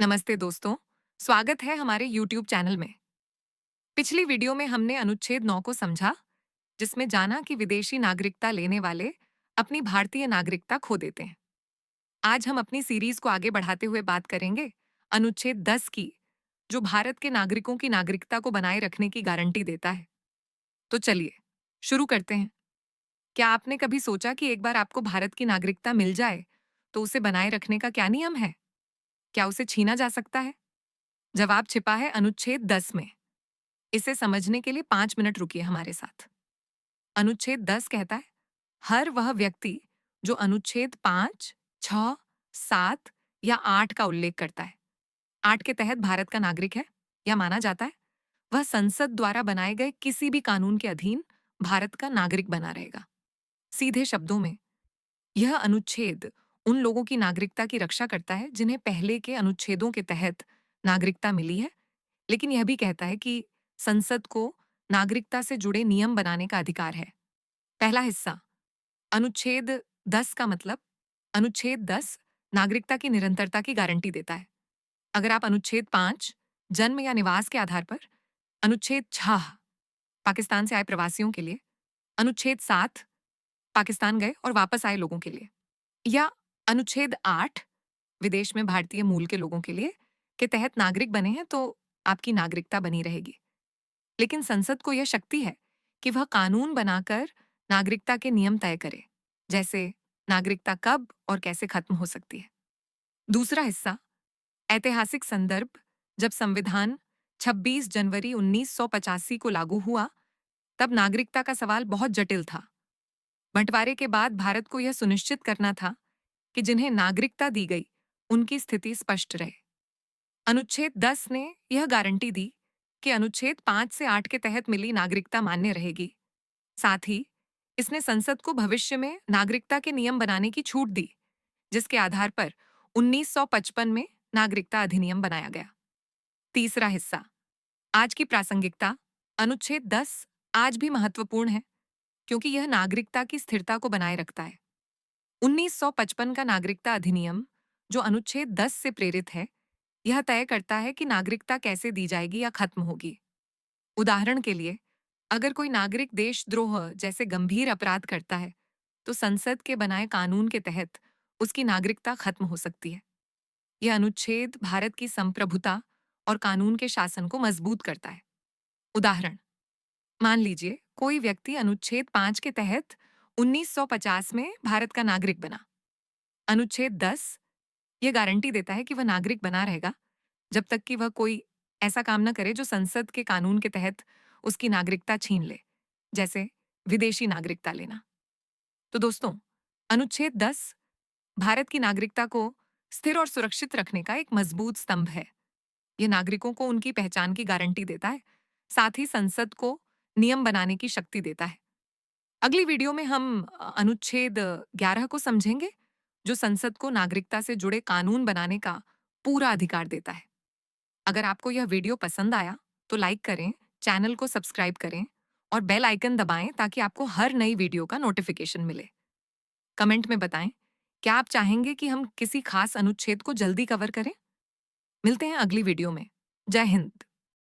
नमस्ते दोस्तों, स्वागत है हमारे YouTube चैनल में। पिछली वीडियो में हमने अनुच्छेद 9 को समझा, जिसमें जाना कि विदेशी नागरिकता लेने वाले अपनी भारतीय नागरिकता खो देते हैं। आज हम अपनी सीरीज को आगे बढ़ाते हुए बात करेंगे अनुच्छेद 10 की, जो भारत के नागरिकों की नागरिकता को बनाए रखने की गारंटी देता है। तो चलिए, शुरू करते हैं। क्या आपने कभी सोचा कि एक बार आपको भारत की नागरिकता मिल जाए, तो उसे बनाए रखने का क्या नियम है? क्या उसे छीना जा सकता है? जवाब छिपा है अनुच्छेद 10 में। इसे समझने के लिए 5 मिनट रुकिए हमारे साथ। अनुच्छेद 10 कहता है, हर वह व्यक्ति जो अनुच्छेद 5, 6, 7 या 8 का उल्लेख करता है, 8 के तहत भारत का नागरिक है या माना जाता है, वह संसद द्वारा बनाए गए किसी भी कानून के अधीन भारत का नागरिक बना रहेगा। सीधे शब्दों में, यह अनुच्छेद उन लोगों की नागरिकता की रक्षा करता है जिन्हें पहले के अनुच्छेदों के तहत नागरिकता मिली है, लेकिन यह भी कहता है कि संसद को नागरिकता से जुड़े नियम बनाने का अधिकार है। पहला हिस्सा, अनुच्छेद 10 का मतलब, अनुच्छेद 10 नागरिकता की निरंतरता की गारंटी देता है। अगर आप अनुच्छेद 5 जन्म या निवास के आधार पर, अनुच्छेद 6 पाकिस्तान से आए प्रवासियों के लिए, अनुच्छेद 7 पाकिस्तान गए और वापस आए लोगों के लिए, या अनुच्छेद 8 विदेश में भारतीय मूल के लोगों के लिए के तहत नागरिक बने हैं, तो आपकी नागरिकता बनी रहेगी। लेकिन संसद को यह शक्ति है कि वह कानून बनाकर नागरिकता के नियम तय करे, जैसे नागरिकता कब और कैसे खत्म हो सकती है। दूसरा हिस्सा, ऐतिहासिक संदर्भ, जब संविधान 26 जनवरी 1985 को लागू हुआ, तब नागरिकता का सवाल बहुत जटिल था। बंटवारे के बाद भारत को यह सुनिश्चित करना था कि जिन्हें नागरिकता दी गई, उनकी स्थिति स्पष्ट रहे। अनुच्छेद 10 ने यह गारंटी दी कि अनुच्छेद 5 से 8 के तहत मिली नागरिकता मान्य रहेगी। साथ ही इसने संसद को भविष्य में नागरिकता के नियम बनाने की छूट दी, जिसके आधार पर 1955 में नागरिकता अधिनियम बनाया गया। तीसरा हिस्सा, आज की प्रासंगिकता, अनुच्छेद 10 आज भी महत्वपूर्ण है क्योंकि यह नागरिकता की स्थिरता को बनाए रखता है। 1955 का नागरिकता अधिनियम, जो अनुच्छेद 10 से प्रेरित है, यह तय करता है कि नागरिकता कैसे दी जाएगी या खत्म होगी। उदाहरण के लिए, अगर कोई नागरिक देशद्रोह जैसे गंभीर अपराध करता है, तो संसद के बनाए कानून के तहत उसकी नागरिकता खत्म हो सकती है। यह अनुच्छेद भारत की संप्रभुता और कानून के शासन को मजबूत करता है। उदाहरण, मान लीजिए कोई व्यक्ति अनुच्छेद 5 के तहत 1950 में भारत का नागरिक बना। अनुच्छेद 10 यह गारंटी देता है कि वह नागरिक बना रहेगा जब तक कि वह कोई ऐसा काम न करे जो संसद के कानून के तहत उसकी नागरिकता छीन ले, जैसे विदेशी नागरिकता लेना। तो दोस्तों, अनुच्छेद 10 भारत की नागरिकता को स्थिर और सुरक्षित रखने का एक मजबूत स्तंभ है। यह नागरिकों को उनकी पहचान की गारंटी देता है, साथ ही संसद को नियम बनाने की शक्ति देता है। अगली वीडियो में हम अनुच्छेद 11 को समझेंगे, जो संसद को नागरिकता से जुड़े कानून बनाने का पूरा अधिकार देता है। अगर आपको यह वीडियो पसंद आया, तो लाइक करें, चैनल को सब्सक्राइब करें और बेल आइकन दबाएं ताकि आपको हर नई वीडियो का नोटिफिकेशन मिले। कमेंट में बताएं, क्या आप चाहेंगे कि हम किसी खास अनुच्छेद को जल्दी कवर करें? मिलते हैं अगली वीडियो में। जय हिंद।